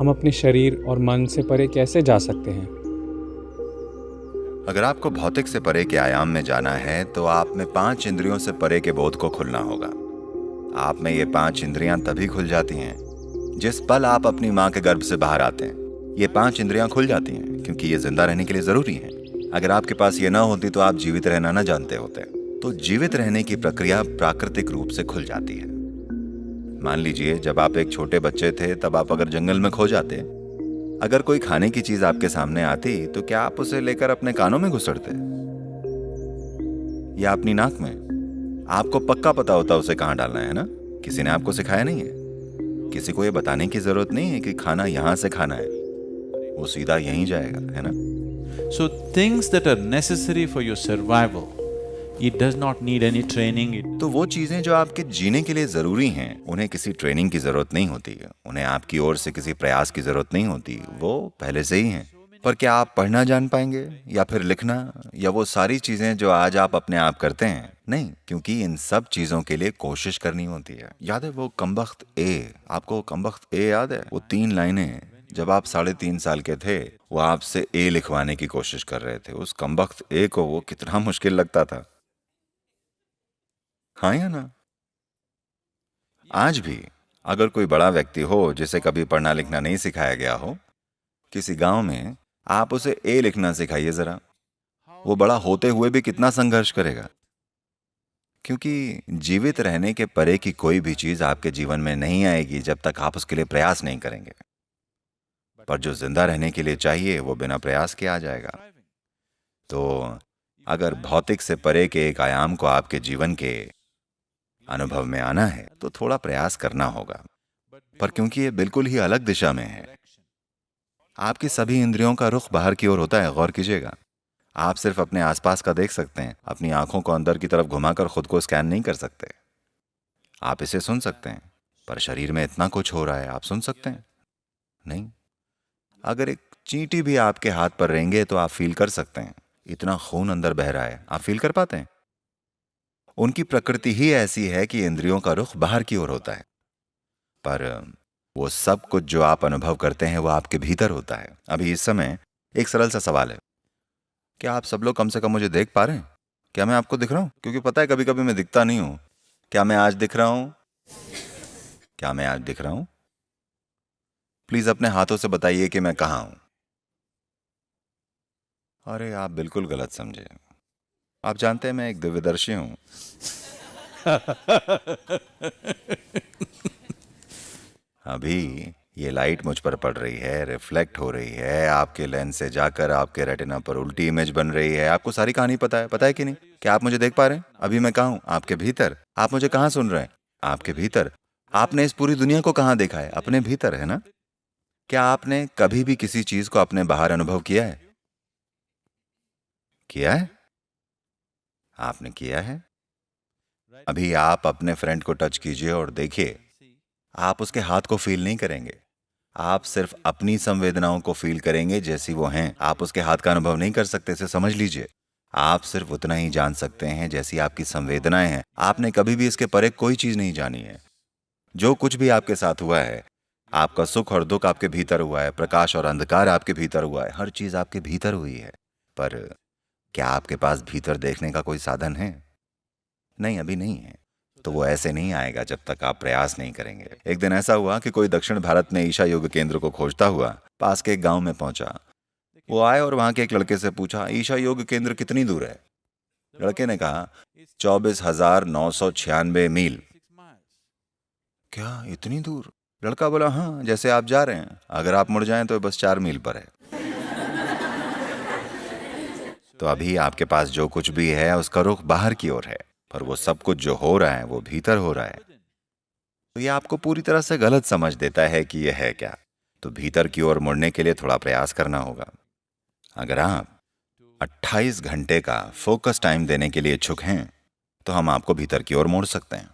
हम अपने शरीर और मन से परे कैसे जा सकते हैं? अगर आपको भौतिक से परे के आयाम में जाना है तो आप में 5 इंद्रियों से परे के बोध को खुलना होगा। आप में ये 5 इंद्रियां तभी खुल जाती हैं जिस पल आप अपनी माँ के गर्भ से बाहर आते हैं। ये 5 इंद्रियां खुल जाती हैं क्योंकि ये जिंदा रहने के लिए जरूरी हैं। अगर आपके पास ये ना होती तो आप जीवित रहना न जानते होते। तो जीवित रहने की प्रक्रिया प्राकृतिक रूप से खुल जाती है। मान लीजिए जब आप एक छोटे बच्चे थे तब आप अगर जंगल में खो जाते, अगर कोई खाने की चीज आपके सामने आती तो क्या आप उसे लेकर अपने कानों में घुसड़ते या अपनी नाक में? आपको पक्का पता होता उसे कहाँ डालना है ना? किसी ने आपको सिखाया नहीं है। किसी को ये बताने की जरूरत नहीं है कि खाना यहां से खाना है, वो सीधा यहीं जाएगा, है ना? So things that are necessary for your survival, it does not need any training. तो वो चीजें जो आपके जीने के लिए जरूरी हैं, उन्हें किसी ट्रेनिंग की जरूरत नहीं होती है, उन्हें आपकी ओर से किसी प्रयास की जरूरत नहीं होती, वो पहले से ही हैं। पर क्या आप पढ़ना जान पाएंगे या फिर लिखना या वो सारी चीजें जो आज आप अपने आप करते हैं? नहीं, क्योंकि इन सब चीजों के लिए कोशिश करनी होती है। याद है वो कमबख्त ए? आपको कमबख्त ए याद है? वो 3 लाइनें जब आप 3.5 साल के थे, वो आपसे ए लिखवाने की कोशिश कर रहे थे। उस कमबख्त ए को वो कितना मुश्किल लगता था, हाँ या ना? आज भी अगर कोई बड़ा व्यक्ति हो जिसे कभी पढ़ना लिखना नहीं सिखाया गया हो किसी गांव में, आप उसे ए लिखना सिखाइए जरा, वो बड़ा होते हुए भी कितना संघर्ष करेगा। क्योंकि जीवित रहने के परे की कोई भी चीज आपके जीवन में नहीं आएगी जब तक आप उसके लिए प्रयास नहीं करेंगे। पर जो जिंदा रहने के लिए चाहिए वो बिना प्रयास के आ जाएगा। तो अगर भौतिक से परे के एक आयाम को आपके जीवन के अनुभव में आना है तो थोड़ा प्रयास करना होगा। पर क्योंकि ये बिल्कुल ही अलग दिशा में है, आपकी सभी इंद्रियों का रुख बाहर की ओर होता है। गौर कीजिएगा, आप सिर्फ अपने आसपास का देख सकते हैं, अपनी आंखों को अंदर की तरफ घुमाकर खुद को स्कैन नहीं कर सकते। आप इसे सुन सकते हैं, पर शरीर में इतना कुछ हो रहा है, आप सुन सकते हैं? नहीं। अगर एक चींटी भी आपके हाथ पर रेंगे तो आप फील कर सकते हैं, इतना खून अंदर बह रहा है, आप फील कर पाते हैं? उनकी प्रकृति ही ऐसी है कि इंद्रियों का रुख बाहर की ओर होता है। पर वो सब कुछ जो आप अनुभव करते हैं वो आपके भीतर होता है। अभी इस समय एक सरल सा सवाल है, क्या आप सब लोग कम से कम मुझे देख पा रहे हैं? क्या मैं आपको दिख रहा हूं? क्योंकि पता है कभी कभी मैं दिखता नहीं हूं। क्या मैं आज दिख रहा हूं? क्या मैं आज दिख रहा हूं? प्लीज अपने हाथों से बताइए कि मैं कहां हूं। अरे आप बिल्कुल गलत समझे। आप जानते हैं मैं एक दिव्यदर्शी हूं। अभी ये लाइट मुझ पर पड़ रही है, रिफ्लेक्ट हो रही है, आपके लेंस से जाकर आपके रेटिना पर उल्टी इमेज बन रही है। आपको सारी कहानी पता है कि नहीं? क्या आप मुझे देख पा रहे हैं? अभी मैं कहाँ हूँ? आपके भीतर। आप मुझे कहाँ सुन रहे हैं? आपके भीतर। आपने इस पूरी दुनिया को कहाँ देखा है? अपने भीतर, है ना? क्या आपने कभी भी किसी चीज को अपने बाहर अनुभव किया है? किया है? आपने किया है? अभी आप अपने फ्रेंड को टच कीजिए और देखिए, आप उसके हाथ को फील नहीं करेंगे, आप सिर्फ अपनी संवेदनाओं को फील करेंगे जैसी वो हैं। आप उसके हाथ का अनुभव नहीं कर सकते, इसे समझ लीजिए। आप सिर्फ उतना ही जान सकते हैं जैसी आपकी संवेदनाएं हैं। आपने कभी भी इसके परे कोई चीज नहीं जानी है। जो कुछ भी आपके साथ हुआ है, आपका सुख और दुख आपके भीतर हुआ है, प्रकाश और अंधकार आपके भीतर हुआ है, हर चीज आपके भीतर हुई है। पर क्या आपके पास भीतर देखने का कोई साधन है? नहीं, अभी नहीं है। तो वो ऐसे नहीं आएगा जब तक आप प्रयास नहीं करेंगे। एक दिन ऐसा हुआ कि कोई दक्षिण भारत में ईशा योग केंद्र को खोजता हुआ पास के एक गांव में पहुंचा। वो आए और वहां के एक लड़के से पूछा, ईशा योग केंद्र कितनी दूर है? लड़के ने कहा, 24,996 मील। क्या इतनी दूर? लड़का बोला, हाँ, जैसे आप जा रहे हैं, अगर आप मुड़ जाएं तो बस 4 मील पर है। तो अभी आपके पास जो कुछ भी है उसका रुख बाहर की ओर है, पर वो सब कुछ जो हो रहा है वो भीतर हो रहा है। तो ये आपको पूरी तरह से गलत समझ देता है कि ये है क्या। तो भीतर की ओर मुड़ने के लिए थोड़ा प्रयास करना होगा। अगर आप 28 घंटे का फोकस टाइम देने के लिए इच्छुक हैं तो हम आपको भीतर की ओर मोड़ सकते हैं।